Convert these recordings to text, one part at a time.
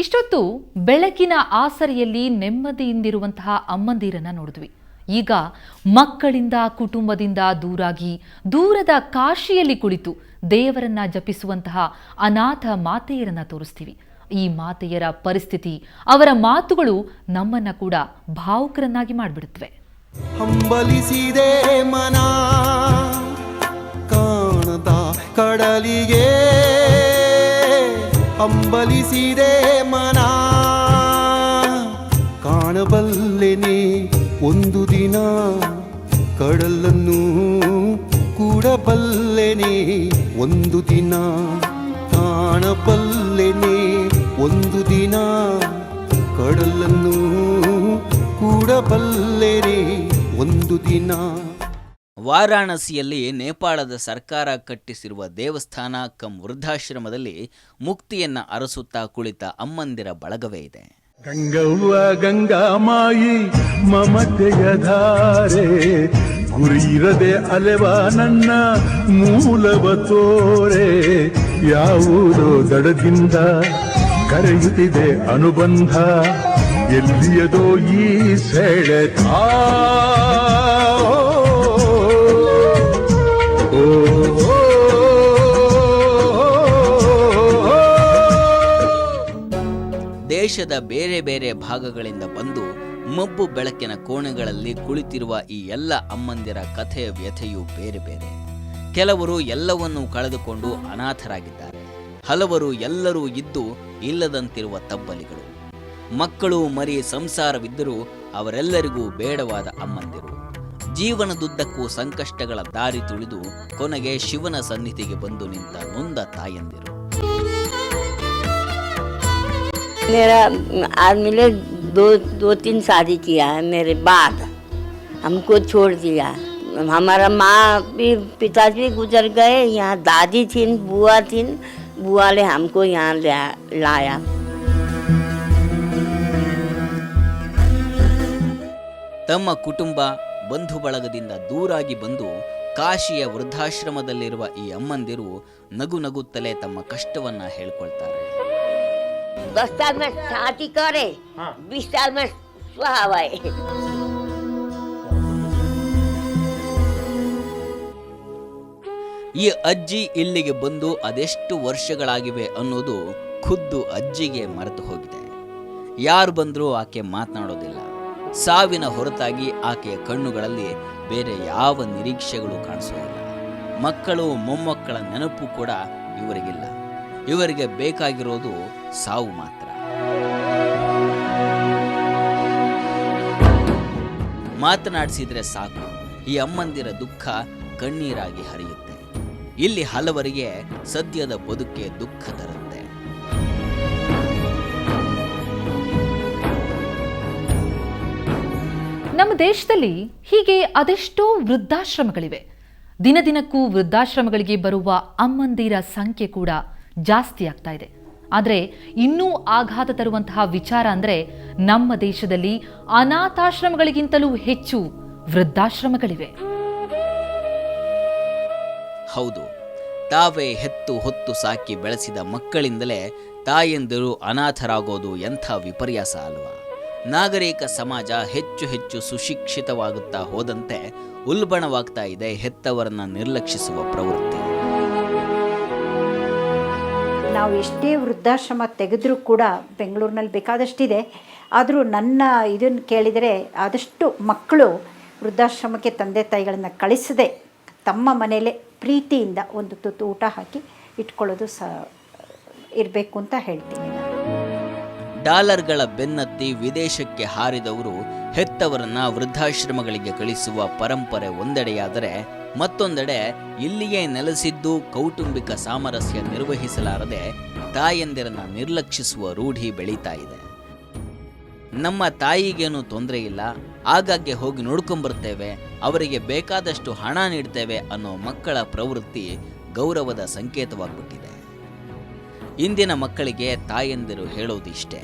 ಇಷ್ಟೊತ್ತು ಬೆಳಕಿನ ಆಸರೆಯಲ್ಲಿ ನೆಮ್ಮದಿಯಿಂದಿರುವಂತಹ ಅಮ್ಮಂದಿರನ್ನ ನೋಡಿದ್ವಿ. ಈಗ ಮಕ್ಕಳಿಂದ ಕುಟುಂಬದಿಂದ ದೂರಾಗಿ ದೂರದ ಕಾಶಿಯಲ್ಲಿ ಕುಳಿತು ದೇವರನ್ನ ಜಪಿಸುವಂತಹ ಅನಾಥ ಮಾತೆಯರನ್ನ ತೋರಿಸ್ತೀವಿ. ಈ ಮಾತೆಯರ ಪರಿಸ್ಥಿತಿ, ಅವರ ಮಾತುಗಳು ನಮ್ಮನ್ನ ಕೂಡ ಭಾವುಕರನ್ನಾಗಿ ಮಾಡಿಬಿಡುತ್ತವೆ. ಹಂಬಲಿಸಿದೆ ಮನ ಕಾಣದ ಕಡಲಿಗೆ, ಹಂಬಲಿಸಿದೆ ಮನ ಕಾಣಬಲ್ಲೆನೆ ಒಂದು ದಿನ, ಕಡಲನ್ನು ಕೂಡಬಲ್ಲೆನೆ ಒಂದು ದಿನ, ಕಾಣಬಲ್ಲೆನೆ ಒಂದು ದಿನ, ಕಡಲನ್ನು ಕೂಡಬಲ್ಲೆನೆ ಒಂದು ದಿನ. ವಾರಾಣಸಿಯಲ್ಲಿ ನೇಪಾಳದ ಸರ್ಕಾರ ಕಟ್ಟಿಸಿರುವ ದೇವಸ್ಥಾನ ಕಂ ವೃದ್ಧಾಶ್ರಮದಲ್ಲಿ ಮುಕ್ತಿಯನ್ನ ಅರಸುತ್ತಾ ಕುಳಿತ ಅಮ್ಮಂದಿರ ಬಳಗವೇ ಇದೆ. ಗಂಗವ್ವ ಗಂಗಾಮಾಯಿ ಮಮತೆಯ ಧಾರೆ, ಗುರಿರದೆ ಅಲೆವ ನನ್ನ ಮೂಲವ ತೋರೆ, ಯಾವುದೋ ದಡದಿಂದ ಕರೆಯುತ್ತಿದೆ ಅನುಬಂಧ, ಎಲ್ಲಿಯದೋ ಈ ಸೆಳೆತ. ದೇಶದ ಬೇರೆ ಬೇರೆ ಭಾಗಗಳಿಂದ ಬಂದು ಮಬ್ಬು ಬೆಳಕಿನ ಕೋಣೆಗಳಲ್ಲಿ ಕುಳಿತಿರುವ ಈ ಎಲ್ಲ ಅಮ್ಮಂದಿರ ಕಥೆಯ ವ್ಯಥೆಯು ಬೇರೆ ಬೇರೆ. ಕೆಲವರು ಎಲ್ಲವನ್ನೂ ಕಳೆದುಕೊಂಡು ಅನಾಥರಾಗಿದ್ದಾರೆ. ಹಲವರು ಎಲ್ಲರೂ ಇದ್ದು ಇಲ್ಲದಂತಿರುವ ತಬ್ಬಲಿಗಳು. ಮಕ್ಕಳು ಮರಿ ಸಂಸಾರವಿದ್ದರೂ ಅವರೆಲ್ಲರಿಗೂ ಬೇಡವಾದ ಅಮ್ಮಂದಿರು. ಜೀವನದುದ್ದಕ್ಕೂ ಸಂಕಷ್ಟಗಳ ದಾರಿ ತುಳಿದು ಕೊನೆಗೆ ಶಿವನ ಸನ್ನಿಧಿಗೆ ಬಂದು ನಿಂತ ನೊಂದ ತಾಯಂದಿರು. मेरा आदमी ने दो तीन शादी किया है मेरे बाद, हमको छोड़ दिया. हमारा माँ भी पिताजी गुजर गए. यहाँ दादी थी, बुआ थी, बुआ ने हमको यहाँ लाया. ತಮ್ಮ ಕುಟುಂಬ ಬಂಧು ಬಳಗದಿಂದ ದೂರಾಗಿ ಬಂದು ಕಾಶಿಯ ವೃದ್ಧಾಶ್ರಮದಲ್ಲಿರುವ ಈ ಅಮ್ಮಂದಿರು ನಗು ನಗುತ್ತಲೇ ತಮ್ಮ ಕಷ್ಟವನ್ನ ಹೇಳ್ಕೊಳ್ತಾರೆ. 10 साल में शादी करे, 20 साल में सुहावे. ಈ ಅಜ್ಜಿ ಇಲ್ಲಿಗೆ ಬಂದು ಅದೆಷ್ಟು ವರ್ಷಗಳಾಗಿವೆ ಅನ್ನೋದು ಖುದ್ದು ಅಜ್ಜಿಗೆ ಮರೆತು ಹೋಗಿದೆ. ಯಾರು ಬಂದರೂ ಆಕೆ ಮಾತನಾಡೋದಿಲ್ಲ. ಸಾವಿನ ಹೊರತಾಗಿ ಆಕೆಯ ಕಣ್ಣುಗಳಲ್ಲಿ ಬೇರೆ ಯಾವ ನಿರೀಕ್ಷೆಗಳು ಕಾಣಿಸೋದಿಲ್ಲ. ಮಕ್ಕಳು ಮೊಮ್ಮಕ್ಕಳ ನೆನಪು ಕೂಡ ಇವರಿಗಿಲ್ಲ. ಇವರಿಗೆ ಬೇಕಾಗಿರೋದು ಸಾವು ಮಾತ್ರ. ಮಾತನಾಡಿಸಿದ್ರೆ ಸಾಕು, ಈ ಅಮ್ಮಂದಿರ ದುಃಖ ಕಣ್ಣೀರಾಗಿ ಹರಿಯುತ್ತೆ. ಇಲ್ಲಿ ಹಲವರಿಗೆ ಸದ್ಯದ ಬದುಕೆ ದುಃಖ ತರುತ್ತೆ. ನಮ್ಮ ದೇಶದಲ್ಲಿ ಹೀಗೆ ಅದೆಷ್ಟೋ ವೃದ್ಧಾಶ್ರಮಗಳಿವೆ. ದಿನದಿನಕ್ಕೂ ವೃದ್ಧಾಶ್ರಮಗಳಿಗೆ ಬರುವ ಅಮ್ಮಂದಿರ ಸಂಖ್ಯೆ ಕೂಡ ಜಾಸ್ತಿ ಆಗ್ತಾ ಇದೆ. ಆದರೆ ಇನ್ನೂ ಆಘಾತ ತರುವಂತಹ ವಿಚಾರ ಅಂದರೆ ನಮ್ಮ ದೇಶದಲ್ಲಿ ಅನಾಥಾಶ್ರಮಗಳಿಗಿಂತಲೂ ಹೆಚ್ಚು ವೃದ್ಧಾಶ್ರಮಗಳಿವೆ. ಹೌದು, ತಾವೇ ಹೆತ್ತು ಹೊತ್ತು ಸಾಕಿ ಬೆಳೆಸಿದ ಮಕ್ಕಳಿಂದಲೇ ತಾಯಂದಿರು ಅನಾಥರಾಗೋದು ಎಂಥ ವಿಪರ್ಯಾಸ ಅಲ್ವಾ? ನಾಗರಿಕ ಸಮಾಜ ಹೆಚ್ಚು ಹೆಚ್ಚು ಸುಶಿಕ್ಷಿತವಾಗುತ್ತಾ ಹೋದಂತೆ ಉಲ್ಬಣವಾಗ್ತಾ ಇದೆ ಹೆತ್ತವರನ್ನ ನಿರ್ಲಕ್ಷಿಸುವ ಪ್ರವೃತ್ತಿ. ನಾವು ಎಷ್ಟೇ ವೃದ್ಧಾಶ್ರಮ ತೆಗೆದ್ರೂ ಕೂಡ ಬೆಂಗಳೂರಿನಲ್ಲಿ ಬೇಕಾದಷ್ಟಿದೆ. ಆದರೂ ನನ್ನ ಇದನ್ನು ಕೇಳಿದರೆ ಆದಷ್ಟು ಮಕ್ಕಳು ವೃದ್ಧಾಶ್ರಮಕ್ಕೆ ತಂದೆ ತಾಯಿಗಳನ್ನು ಕಳಿಸದೆ ತಮ್ಮ ಮನೆಯಲ್ಲೇ ಪ್ರೀತಿಯಿಂದ ಒಂದು ತುತ್ತು ಊಟ ಹಾಕಿ ಇಟ್ಕೊಳ್ಳೋದು ಇರಬೇಕು ಅಂತ ಹೇಳ್ತೀನಿ ನಾನು. ಡಾಲರ್ಗಳ ಬೆನ್ನತ್ತಿ ವಿದೇಶಕ್ಕೆ ಹಾರಿದವರು ಹೆತ್ತವರನ್ನ ವೃದ್ಧಾಶ್ರಮಗಳಿಗೆ ಕಳಿಸುವ ಪರಂಪರೆ ಒಂದೆಡೆಯಾದರೆ, ಮತ್ತೊಂದೆಡೆ ಇಲ್ಲಿಯೇ ನೆಲೆಸಿದ್ದು ಕೌಟುಂಬಿಕ ಸಾಮರಸ್ಯ ನಿರ್ವಹಿಸಲಾರದೆ ತಾಯಂದಿರನ್ನ ನಿರ್ಲಕ್ಷಿಸುವ ರೂಢಿ ಬೆಳೀತಾ ಇದೆ. ನಮ್ಮ ತಾಯಿಗೇನು ತೊಂದರೆ ಇಲ್ಲ, ಆಗಾಗ್ಗೆ ಹೋಗಿ ನೋಡ್ಕೊಂಬರ್ತೇವೆ, ಅವರಿಗೆ ಬೇಕಾದಷ್ಟು ಹಣ ನೀಡ್ತೇವೆ ಅನ್ನೋ ಮಕ್ಕಳ ಪ್ರವೃತ್ತಿ ಗೌರವದ ಸಂಕೇತವಾಗ್ಬಿಟ್ಟಿದೆ. ಇಂದಿನ ಮಕ್ಕಳಿಗೆ ತಾಯಂದಿರು ಹೇಳೋದಿಷ್ಟೇ.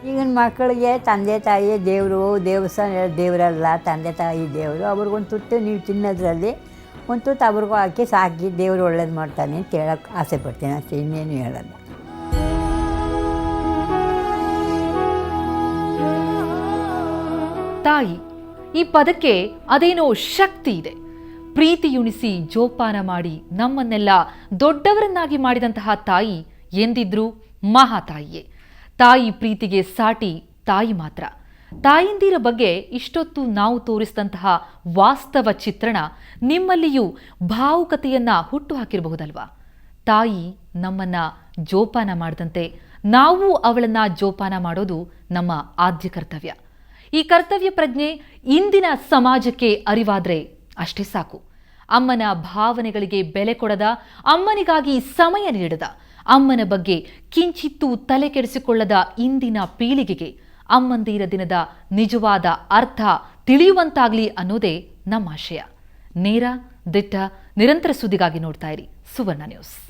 ಈಗಿನ ಮಕ್ಕಳಿಗೆ ತಂದೆ ತಾಯಿ ದೇವರು, ದೇವಸ್ಥಾನ ದೇವರಲ್ಲ, ತಂದೆ ತಾಯಿ ದೇವರು. ಅವ್ರಿಗೊಂದು ತುತ್ತು ನೀವು ತಿನ್ನೋದ್ರಲ್ಲಿ ಒಂದು ತುತ್ತು ಅವ್ರಿಗೂ ಹಾಕಿ ಸಾಕಿ ದೇವರು ಒಳ್ಳೇದು ಮಾಡ್ತಾನೆ ಅಂತ ಹೇಳೋಕ್ಕೆ ಆಸೆ ಪಡ್ತೀನಿ ಅಷ್ಟೇ, ಇನ್ನೇನು ಹೇಳಲ್ಲ. ತಾಯಿ ಈ ಪದಕ್ಕೆ ಅದೇನೋ ಶಕ್ತಿ ಇದೆ. ಪ್ರೀತಿಯುಣಿಸಿ ಜೋಪಾನ ಮಾಡಿ ನಮ್ಮನ್ನೆಲ್ಲ ದೊಡ್ಡವರನ್ನಾಗಿ ಮಾಡಿದಂತಹ ತಾಯಿ ಎಂದಿದ್ರು ಮಹಾತಾಯಿಯೇ. ತಾಯಿ ಪ್ರೀತಿಗೆ ಸಾಟಿ ತಾಯಿ ಮಾತ್ರ. ತಾಯಿಂದಿರ ಬಗ್ಗೆ ಇಷ್ಟೊತ್ತು ನಾವು ತೋರಿಸಿದಂತಹ ವಾಸ್ತವ ಚಿತ್ರಣ ನಿಮ್ಮಲ್ಲಿಯೂ ಭಾವುಕತೆಯನ್ನ ಹುಟ್ಟು ಹಾಕಿರಬಹುದಲ್ವಾ? ತಾಯಿ ನಮ್ಮನ್ನ ಜೋಪಾನ ಮಾಡದಂತೆ ನಾವು ಅವಳನ್ನ ಜೋಪಾನ ಮಾಡೋದು ನಮ್ಮ ಆದ್ಯ ಕರ್ತವ್ಯ. ಈ ಕರ್ತವ್ಯ ಪ್ರಜ್ಞೆ ಇಂದಿನ ಸಮಾಜಕ್ಕೆ ಅರಿವಾದ್ರೆ ಅಷ್ಟೇ ಸಾಕು. ಅಮ್ಮನ ಭಾವನೆಗಳಿಗೆ ಬೆಲೆ ಕೊಡದ, ಅಮ್ಮನಿಗಾಗಿ ಸಮಯ ನೀಡದ, ಅಮ್ಮನ ಬಗ್ಗೆ ಕಿಂಚಿತ್ತೂ ತಲೆ ಕೆಡಿಸಿಕೊಳ್ಳದ ಇಂದಿನ ಪೀಳಿಗೆಗೆ ಅಮ್ಮಂದಿರ ದಿನದ ನಿಜವಾದ ಅರ್ಥ ತಿಳಿಯುವಂತಾಗ್ಲಿ ಅನ್ನೋದೇ ನಮ್ಮ ಆಶಯ. ನೇರ, ದಿಟ್ಟ, ನಿರಂತರ ಸುದ್ದಿಗಾಗಿ ನೋಡ್ತಾ ಇರಿ ಸುವರ್ಣ ನ್ಯೂಸ್.